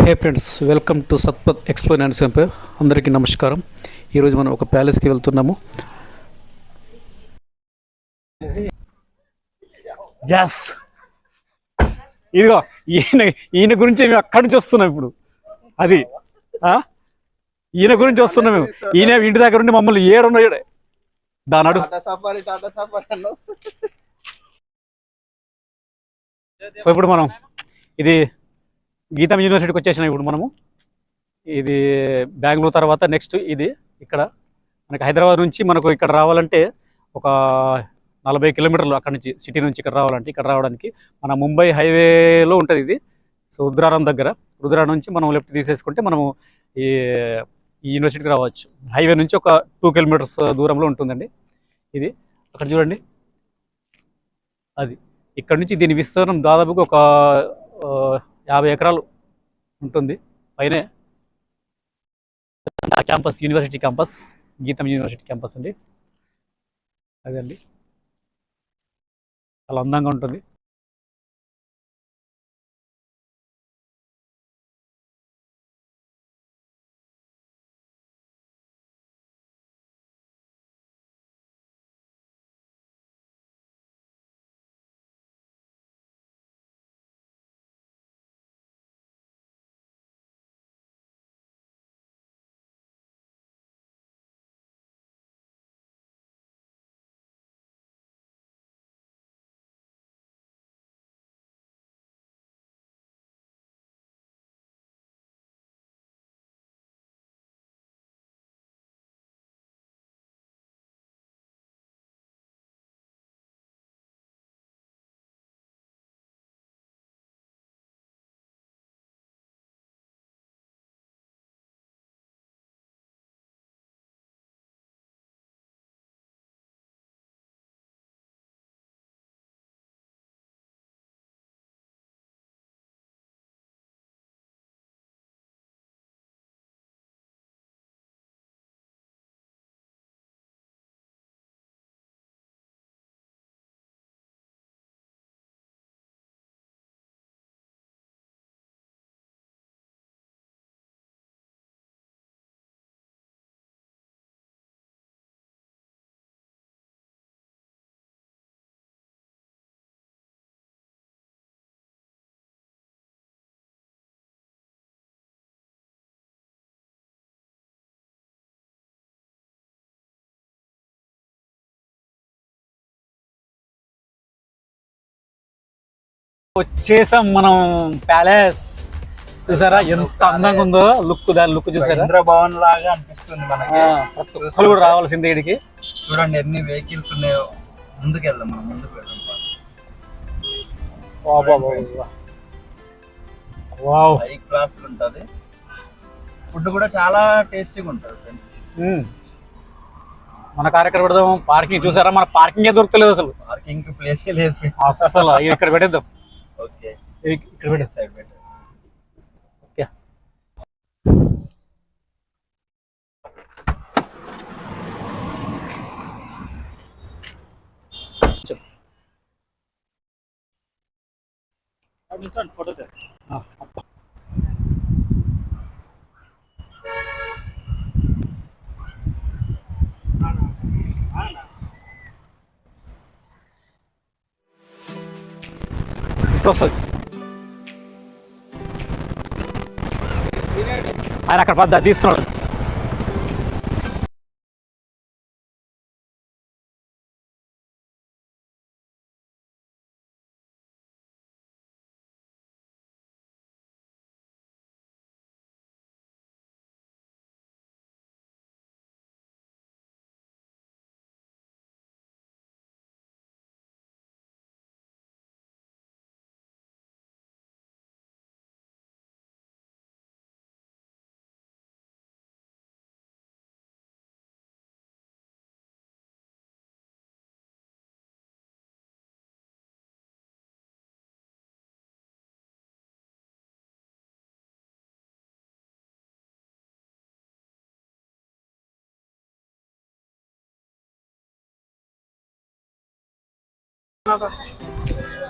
Hey friends, welcome to సత్పత్ explore and సెంపర్. అందరికీ నమస్కారం. ఈరోజు మనం ఒక ప్యాలెస్కి వెళ్తున్నాము. గ్యాస్ ఇదిగో ఈయన ఈయన గురించి మేము అక్కడి నుంచి వస్తున్నాం. ఇప్పుడు అది ఈయన గురించి వస్తున్నాం మేము. ఈయన ఇంటి దగ్గర ఉండి మమ్మల్ని ఏడున్నాడు దానాడు. సో ఇప్పుడు మనం ఇది గీతం యూనివర్సిటీకి వచ్చేసినాం. ఇప్పుడు మనము ఇది బెంగళూరు తర్వాత నెక్స్ట్ ఇది ఇక్కడ మనకి హైదరాబాద్ నుంచి మనకు ఇక్కడ రావాలంటే ఒక 40 కిలోమీటర్లు అక్కడ నుంచి, సిటీ నుంచి ఇక్కడ రావాలంటే, ఇక్కడ రావడానికి మన ముంబై హైవేలో ఉంటుంది ఇది. సో రుద్రారం దగ్గర, రుద్రారం నుంచి మనం లెఫ్ట్ తీసేసుకుంటే మనము ఈ యూనివర్సిటీకి రావచ్చు. హైవే నుంచి ఒక 2 కిలోమీటర్స్ దూరంలో ఉంటుందండి ఇది. అక్కడ చూడండి, అది ఇక్కడ నుంచి దీని విస్తీర్ణం దాదాపుగా ఒక 50 ఎకరాలు ఉంటుంది పైనే. క్యాంపస్, యూనివర్సిటీ క్యాంపస్, గీతం యూనివర్సిటీ క్యాంపస్ అండి. అదండి, చాలా అందంగా ఉంటుంది. వచ్చేసాం మనం ప్యాలెస్. చూసారా ఎంత అందంగా ఉందో లుక్, దాని లుక్ చూసారా, ఇంద్రభవన్ లాగా అనిపిస్తుంది మనకి. కూడా రావాల్సిందే ఇడికి. చూడండి ఎన్ని వెహికల్స్ ఉన్నాయో. ముందుకు వెళ్దాం, మనం ముందుకు వెళ్దాం. హై క్లాస్ ఉంటుంది. ఫుడ్ కూడా చాలా టేస్టీగా ఉంటుంది ఫ్రెండ్స్. మన కార్యక్రమం పెడదాం. పార్కింగ్ చూసారా, మన పార్కింగ్ దొరకలేదు అసలు. పార్కింగ్ ప్లేసే లేదు అసలు. ఇక్కడ పెట్టేద్దాం. ఓకే, ఇక్కడ పెట్టే సైడ్ పెట్టే. ఓకే, ఫోటో వస్తుంది. ఆయన అక్కడ పద్ద తీస్తున్నాడు.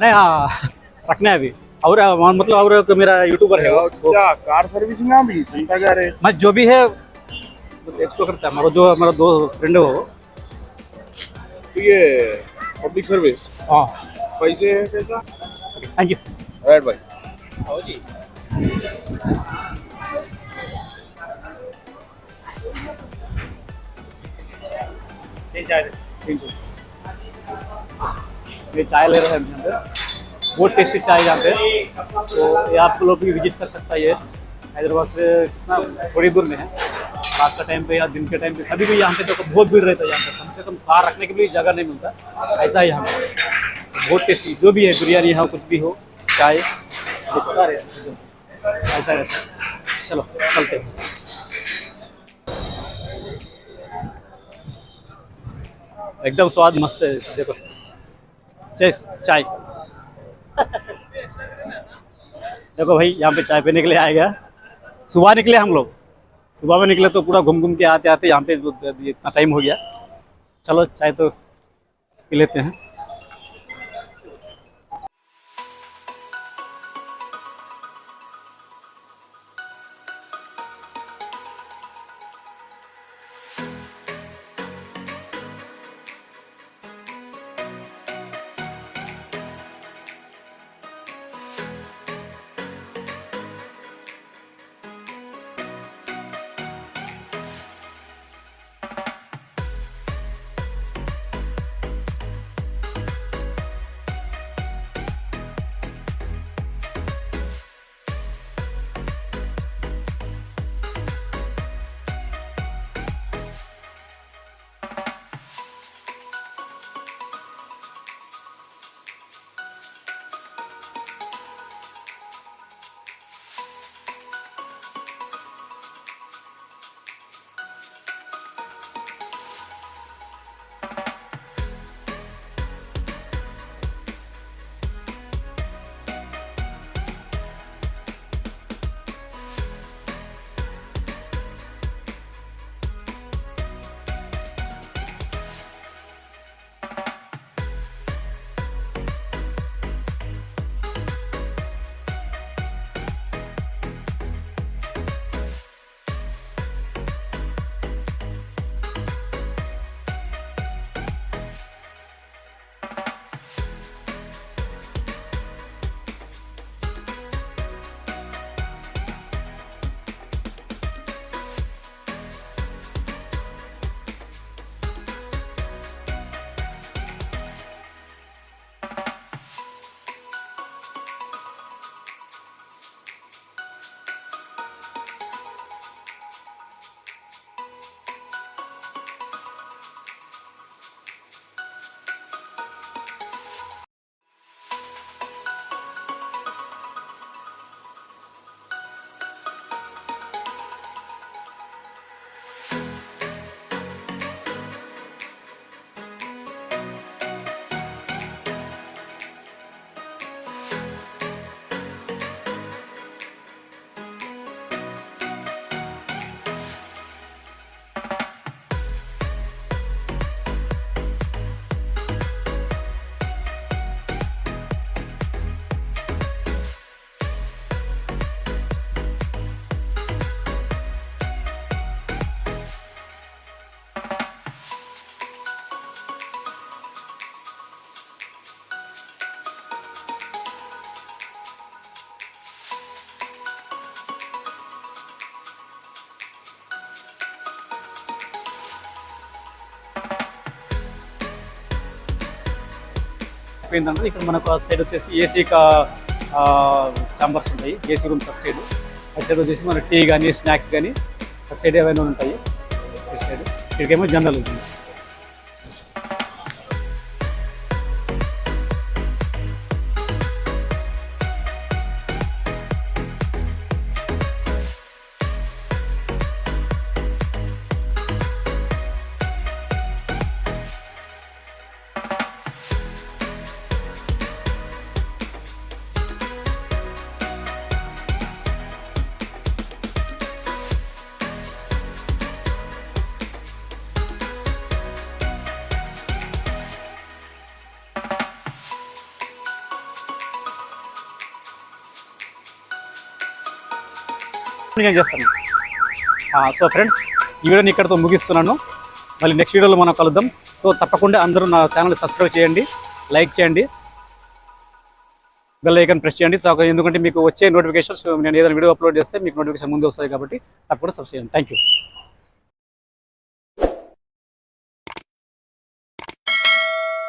नहीं हाँ रखने अभी और मतलब और मेरा यूट्यूबर है वो। क्या कार सर्विसिंग ना भी चलता जा रहे मैं जो भी है एक्सप्लोर करता है हमारा दो फ्रेंड है वो। तो ये पब्लिक सर्विस हाँ पैसे है कैसा थैंक यू। राइट भाई ये चाय ले रहे हैं हम यहाँ पे, बहुत टेस्टी चाय यहाँ पे। तो ये आप लोग भी विजिट कर सकता है। ये हैदराबाद से कितना थोड़ी दूर में है। रात का टाइम पे या दिन के टाइम पे कभी भी यहाँ पे तो बहुत भीड़ रहता है। यहाँ पे कम से कम कार रखने के लिए जगह नहीं मिलता, ऐसा है यहाँ पे। बहुत टेस्टी जो भी है, बिरयानी हो कुछ भी हो, चाय ऐसा रहता है। चलो चलते हैं। एकदम स्वाद मस्त है, देखो चेस चाय। देखो भाई यहाँ पे चाय पीने के लिए आएगा। सुबह निकले हम लोग, सुबह में निकले तो पूरा घूम घूम के आते आते यहाँ पे इतना टाइम हो गया। चलो चाय तो पी लेते हैं। ఏంటంటే ఇక్కడ మనకు ఆ సైడ్ వచ్చేసి ఏసీ ఛాంబర్స్ ఉంటాయి, ఏసీ రూమ్స్ అటు సైడ్. అటు సైడ్ వచ్చేసి మన టీ కానీ స్నాక్స్ కానీ అటు సైడ్ ఏమైనా ఉంటాయి. ఇటు సైడ్ ఇక్కడికేమో జనరల్ ఉంటుంది. నేను చేస్తాను. సో ఫ్రెండ్స్, ఈ వీడియోని ఇక్కడితో ముగిస్తున్నాను. మళ్ళీ నెక్స్ట్ వీడియోలో మనం కలుద్దాం. సో తప్పకుండా అందరూ నా ఛానల్ సబ్స్క్రైబ్ చేయండి, లైక్ చేయండి, బెల్ ఐకాన్ ప్రెస్ చేయండి. ఎందుకంటే మీకు వచ్చే నోటిఫికేషన్స్ నేను ఏదైనా వీడియో అప్లోడ్ చేస్తే మీకు నోటిఫికేషన్ ముందు వస్తాయి కాబట్టి తప్పకుండా సబ్స్క్రైబ్ చేయండి. Thank you.